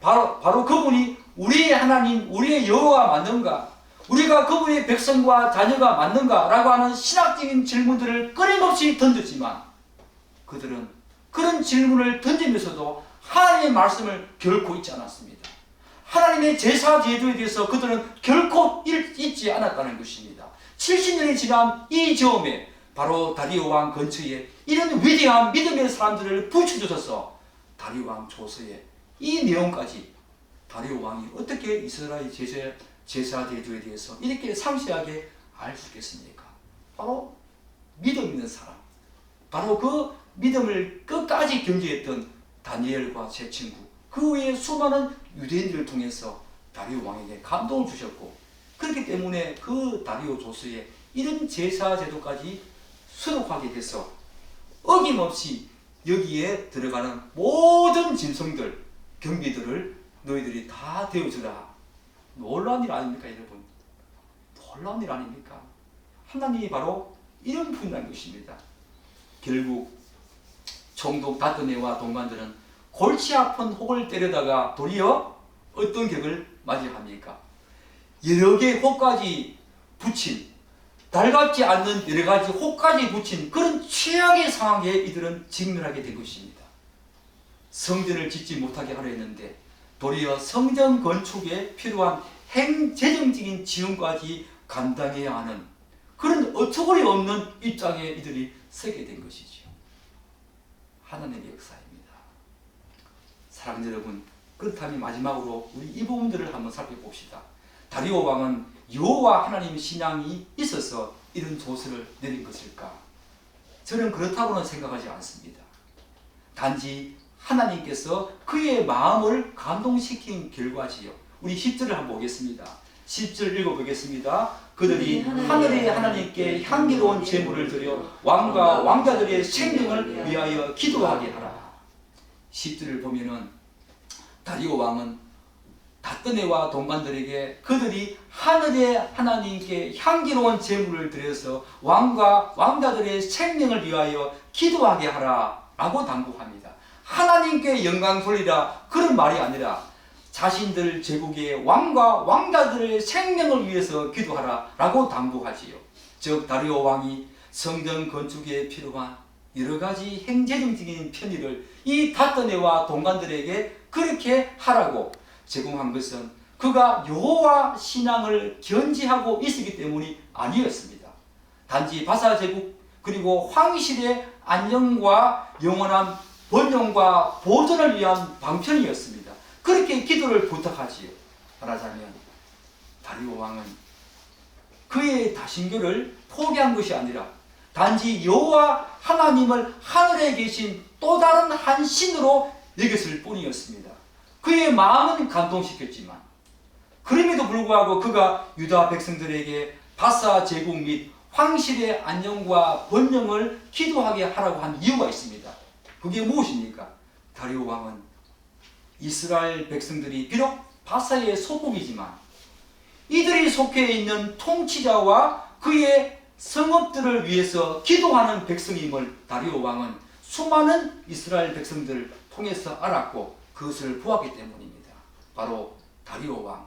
바로 그분이 우리의 하나님, 우리의 여호와 맞는가? 우리가 그분의 백성과 자녀가 맞는가라고 하는 신학적인 질문들을 끊임없이 던졌지만 그들은 그런 질문을 던지면서도 하나님의 말씀을 결코 잊지 않았습니다. 하나님의 제사 제도에 대해서 그들은 결코 잊지 않았다는 것입니다. 70년이 지난 이 즈음에 바로 다리오 왕 근처에 이런 위대한 믿음의 사람들을 붙여주셔서 다리오 왕 조서에 이 내용까지 다리오 왕이 어떻게 이스라엘 제사 제도에 대해서 이렇게 상세하게 알 수 있겠습니까? 바로 믿음 있는 사람, 바로 그 믿음을 끝까지 경계했던 다니엘과 제 친구, 그 외에 수많은 유대인들을 통해서 다리오 왕에게 감동을 주셨고, 그렇기 때문에 그 다리오 조서에 이런 제사 제도까지 수록하게 돼서 어김없이 여기에 들어가는 모든 짐승들, 경비들을 너희들이 다 되어주라. 놀라운 일 아닙니까, 여러분? 놀라운 일 아닙니까? 하나님이 바로 이런 분이라는 것입니다. 결국 총독 다드네와 동관들은 골치 아픈 혹을 때려다가 도리어 어떤 격을 맞이합니까? 여러 개의 혹까지 붙인, 달갑지 않는 여러 가지 혹까지 붙인 그런 최악의 상황에 이들은 직면하게 된 것입니다. 성전을 짓지 못하게 하려 했는데 도리어 성전 건축에 필요한 행재정적인 지원까지 감당해야 하는 그런 어처구니 없는 입장에 이들이 서게 된 것이죠. 하나님의 역사입니다. 사랑하는 여러분, 그렇다면 마지막으로 우리 이 부분들을 한번 살펴봅시다. 다리오 왕은 여호와 하나님 신앙이 있어서 이런 조서를 내린 것일까? 저는 그렇다고는 생각하지 않습니다. 단지 하나님께서 그의 마음을 감동시킨 결과지요. 우리 10절을 한번 보겠습니다. 10절 읽어보겠습니다. 그들이 하늘의 하나님께 향기로운 제물을 드려 왕과 왕자들의 생명을 위하여 기도하게 하라. 10절을 보면은 다리오 왕은 다뜨네와 동관들에게 그들이 하늘의 하나님께 향기로운 제물을 드려서 왕과 왕자들의 생명을 위하여 기도하게 하라 라고 당부합니다. 하나님께 영광 돌리라 그런 말이 아니라 자신들 제국의 왕과 왕자들의 생명을 위해서 기도하라 라고 당부하지요. 즉 다리오 왕이 성전 건축에 필요한 여러 가지 행재정적인 편의를 이 다뜨네와 동관들에게 그렇게 하라고 제공한 것은 그가 여호와 신앙을 견지하고 있었기 때문이 아니었습니다. 단지 바사 제국 그리고 황실의 안녕과 영원한 번영과 보존을 위한 방편이었습니다. 그렇게 기도를 부탁하지요. 말하자면 다리오 왕은 그의 다신교를 포기한 것이 아니라 단지 여호와 하나님을 하늘에 계신 또 다른 한 신으로 여겼을 뿐이었습니다. 그의 마음은 감동시켰지만 그럼에도 불구하고 그가 유다 백성들에게 바사 제국 및 황실의 안녕과 번영을 기도하게 하라고 한 이유가 있습니다. 그게 무엇입니까? 다리오 왕은 이스라엘 백성들이 비록 바사의 소국이지만 이들이 속해 있는 통치자와 그의 성읍들을 위해서 기도하는 백성임을 다리오 왕은 수많은 이스라엘 백성들을 통해서 알았고 그것을 보았기 때문입니다. 바로 다리오 왕,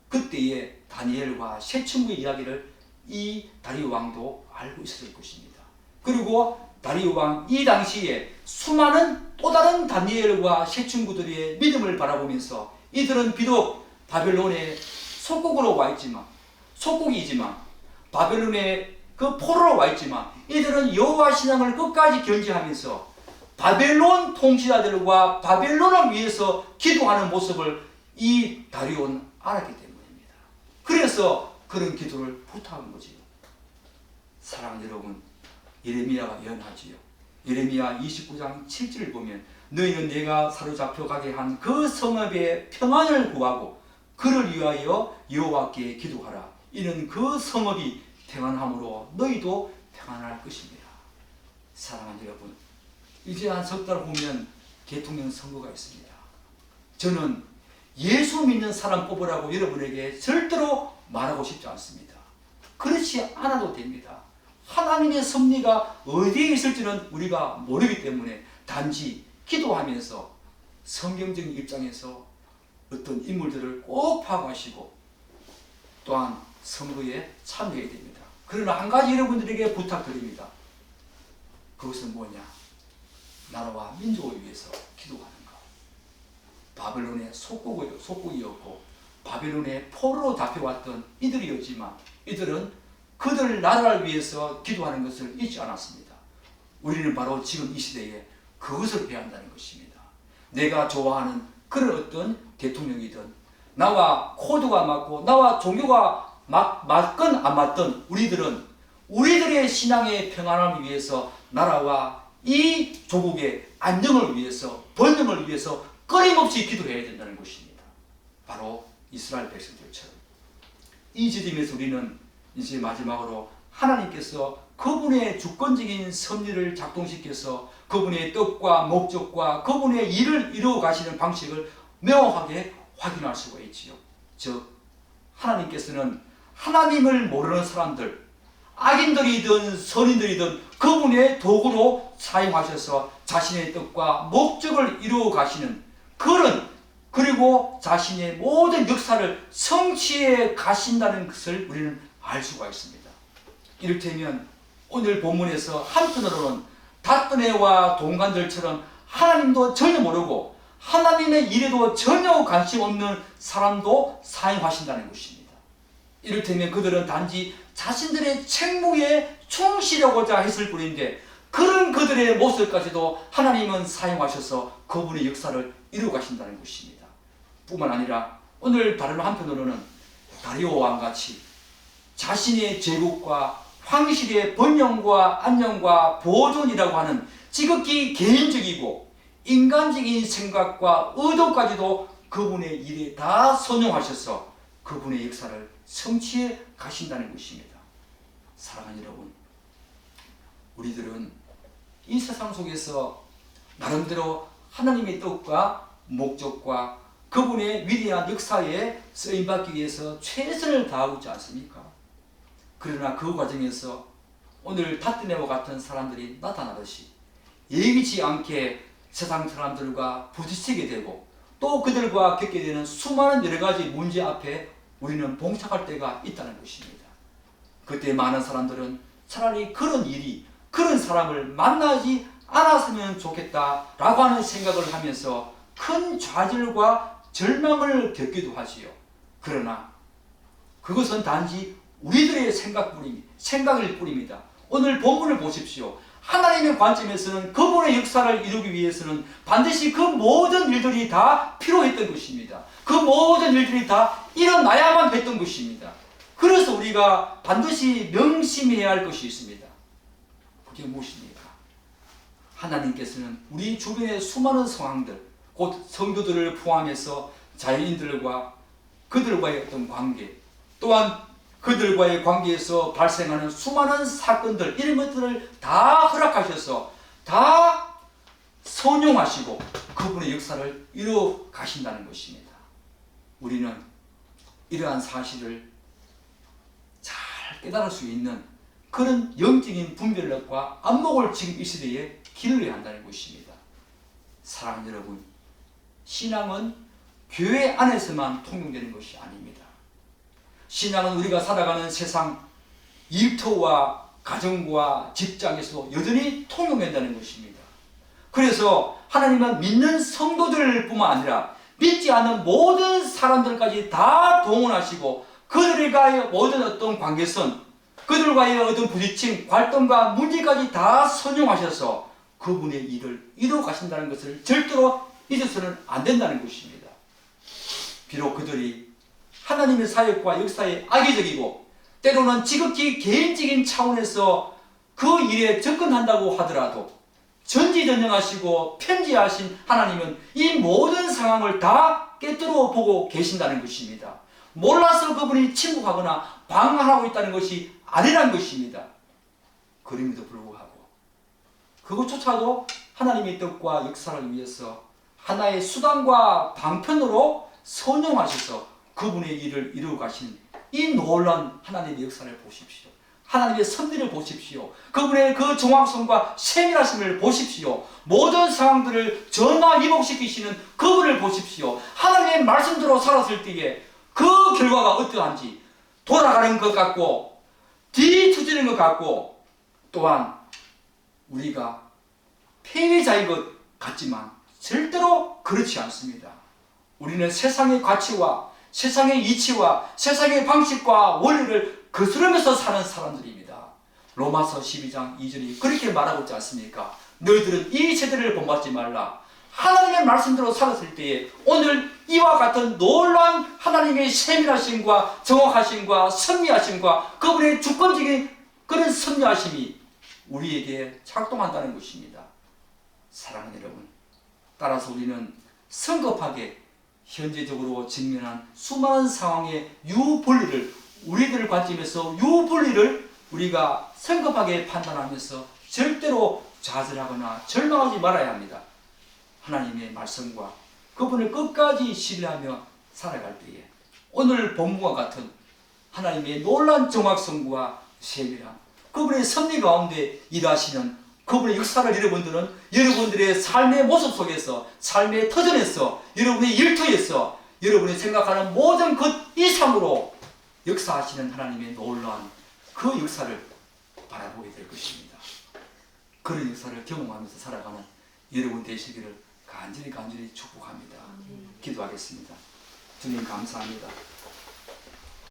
그때의 다니엘과 세 친구의 이야기를 이 다리오 왕도 알고 있었을 것입니다. 그리고 다리오 왕 이 당시에 수많은 또 다른 다니엘과 세 친구들의 믿음을 바라보면서 이들은 비록 바벨론의 속국으로 와 있지만 속국이지만 바벨론의 그 포로로 와 있지만 이들은 여호와 신앙을 끝까지 견지하면서 바벨론 통치자들과 바벨론을 위해서 기도하는 모습을 이 다리오는 알았기 때문입니다. 그래서 그런 기도를 부탁한 거지요. 사랑하는 여러분, 예레미야가 예언하지요. 예레미야 29장 7절을 보면 너희는 내가 사로잡혀 가게 한 그 성읍의 평안을 구하고 그를 위하여 여호와께 기도하라. 이는 그 성읍이 평안함으로 너희도 평안할 것입니다. 사랑하는 여러분, 이제 한 석 달 후면 대통령 선거가 있습니다. 저는 예수 믿는 사람 뽑으라고 여러분에게 절대로 말하고 싶지 않습니다. 그렇지 않아도 됩니다. 하나님의 섭리가 어디에 있을지는 우리가 모르기 때문에 단지 기도하면서 성경적인 입장에서 어떤 인물들을 꼭 파악하시고 또한 선거에 참여해야 됩니다. 그러나 한 가지 여러분들에게 부탁드립니다. 그것은 뭐냐? 나라와 민족을 위해서 기도하는 것. 바벨론의 속국이었고 바벨론의 포로로 잡혀왔던 이들이었지만 이들은 그들 나라를 위해서 기도하는 것을 잊지 않았습니다. 우리는 바로 지금 이 시대에 그것을 해야 한다는 것입니다. 내가 좋아하는 그런 어떤 대통령이든 나와 코드가 맞고 나와 종교가 맞건 안 맞든 우리들은 우리들의 신앙의 평안을 위해서 나라와 이 조국의 안정을 위해서 번영을 위해서 끊임없이 기도해야 된다는 것입니다. 바로 이스라엘 백성들처럼. 이 지점에서 우리는 이제 마지막으로 하나님께서 그분의 주권적인 섭리를 작동시켜서 그분의 뜻과 목적과 그분의 일을 이루어 가시는 방식을 명확하게 확인할 수가 있지요. 즉 하나님께서는 하나님을 모르는 사람들, 악인들이든 선인들이든 그분의 도구로 사용하셔서 자신의 뜻과 목적을 이루어 가시는 그리고 자신의 모든 역사를 성취해 가신다는 것을 우리는 알 수가 있습니다. 이를테면 오늘 본문에서 한편으로는 닷더네와 동간들처럼 하나님도 전혀 모르고 하나님의 일에도 전혀 관심 없는 사람도 사용하신다는 것입니다. 이를테면 그들은 단지 자신들의 책무에 충실하고자 했을 뿐인데 그런 그들의 모습까지도 하나님은 사용하셔서 그분의 역사를 이루어 가신다는 것입니다. 뿐만 아니라 오늘 다른 한편으로는 다리오 왕같이 자신의 제국과 황실의 번영과 안녕과 보존이라고 하는 지극히 개인적이고 인간적인 생각과 의도까지도 그분의 일에 다 선용하셔서 그분의 역사를 성취해 가신다는 것입니다. 사랑하는 여러분, 우리들은 이 세상 속에서 나름대로 하나님의 뜻과 목적과 그분의 위대한 역사에 쓰임받기 위해서 최선을 다하고 있지 않습니까? 그러나 그 과정에서 오늘 닷더네와 같은 사람들이 나타나듯이 예기치 않게 세상 사람들과 부딪히게 되고 또 그들과 겪게 되는 수많은 여러 가지 문제 앞에 우리는 봉착할 때가 있다는 것입니다. 그때 많은 사람들은 차라리 그런 사람을 만나지 않았으면 좋겠다라고 하는 생각을 하면서 큰 좌절과 절망을 겪기도 하지요. 그러나 그것은 단지 우리들의 생각일 뿐입니다. 오늘 본문을 보십시오. 하나님의 관점에서는 그분의 역사를 이루기 위해서는 반드시 그 모든 일들이 다 필요했던 것입니다. 그 모든 일들이 다 일어나야만 했던 것입니다. 그래서 우리가 반드시 명심해야 할 것이 있습니다. 그게 무엇입니까? 하나님께서는 우리 주변의 수많은 상황들, 곧 성도들을 포함해서 자연인들과 그들과의 어떤 관계, 또한 그들과의 관계에서 발생하는 수많은 사건들, 이런 것들을 다 허락하셔서 다 선용하시고 그분의 역사를 이루어 가신다는 것입니다. 우리는 이러한 사실을 잘 깨달을 수 있는 그런 영적인 분별력과 안목을 지금 이 시대에 기르려야 한다는 것입니다. 사랑하는 여러분, 신앙은 교회 안에서만 통용되는 것이 아닙니다. 신앙은 우리가 살아가는 세상 일터와 가정과 직장에서 여전히 통용된다는 것입니다. 그래서 하나님은 믿는 성도들 뿐만 아니라 믿지 않는 모든 사람들까지 다 동원하시고 그들과의 모든 어떤 관계선, 그들과의 어떤 부딪힘, 갈등과 문제까지 다 선용하셔서 그분의 일을 이루어 가신다는 것을 절대로 잊어서는 안 된다는 것입니다. 비록 그들이 하나님의 사역과 역사에 악의적이고 때로는 지극히 개인적인 차원에서 그 일에 접근한다고 하더라도 전지전능하시고 편지하신 하나님은 이 모든 상황을 다 깨뜨려 보고 계신다는 것입니다. 몰라서 그분이 침묵하거나 방황하고 있다는 것이 아니라는 것입니다. 그럼에도 불구하고 그것조차도 하나님의 뜻과 역사를 위해서 하나의 수단과 방편으로 선용하셔서 그분의 일을 이루어 가신 이 놀라운 하나님의 역사를 보십시오. 하나님의 섭리를 보십시오. 그분의 그 정확성과 세밀하심을 보십시오. 모든 상황들을 전화위복시키시는 그분을 보십시오. 하나님의 말씀대로 살았을 때에 그 결과가 어떠한지 돌아가는 것 같고 뒤처지는 것 같고 또한 우리가 패배자인 것 같지만 절대로 그렇지 않습니다. 우리는 세상의 가치와 세상의 이치와 세상의 방식과 원리를 거스르면서 사는 사람들입니다. 로마서 12장 2절이 그렇게 말하고 있지 않습니까? 너희들은 이 세대를 본받지 말라. 하나님의 말씀대로 살았을 때에 오늘 이와 같은 놀라운 하나님의 세밀하심과 정확하심과 섭리하심과 그분의 주권적인 그런 섭리하심이 우리에게 작동한다는 것입니다. 사랑하는 여러분, 따라서 우리는 성급하게 현재적으로 직면한 수많은 상황의 유불리를 우리들 관점에서 유불리를 우리가 성급하게 판단하면서 절대로 좌절하거나 절망하지 말아야 합니다. 하나님의 말씀과 그분을 끝까지 신뢰하며 살아갈 때에 오늘 본문과 같은 하나님의 놀라운 정확성과 세밀함, 그분의 섭리 가운데 일하시는 그분의 역사를 여러분들은 여러분들의 삶의 모습 속에서, 삶의 터전에서, 여러분의 일터에서 여러분이 생각하는 모든 것 이상으로 역사하시는 하나님의 놀라운 그 역사를 바라보게 될 것입니다. 그런 역사를 경험하면서 살아가는 여러분 되시기를 간절히 축복합니다. 기도하겠습니다. 주님 감사합니다.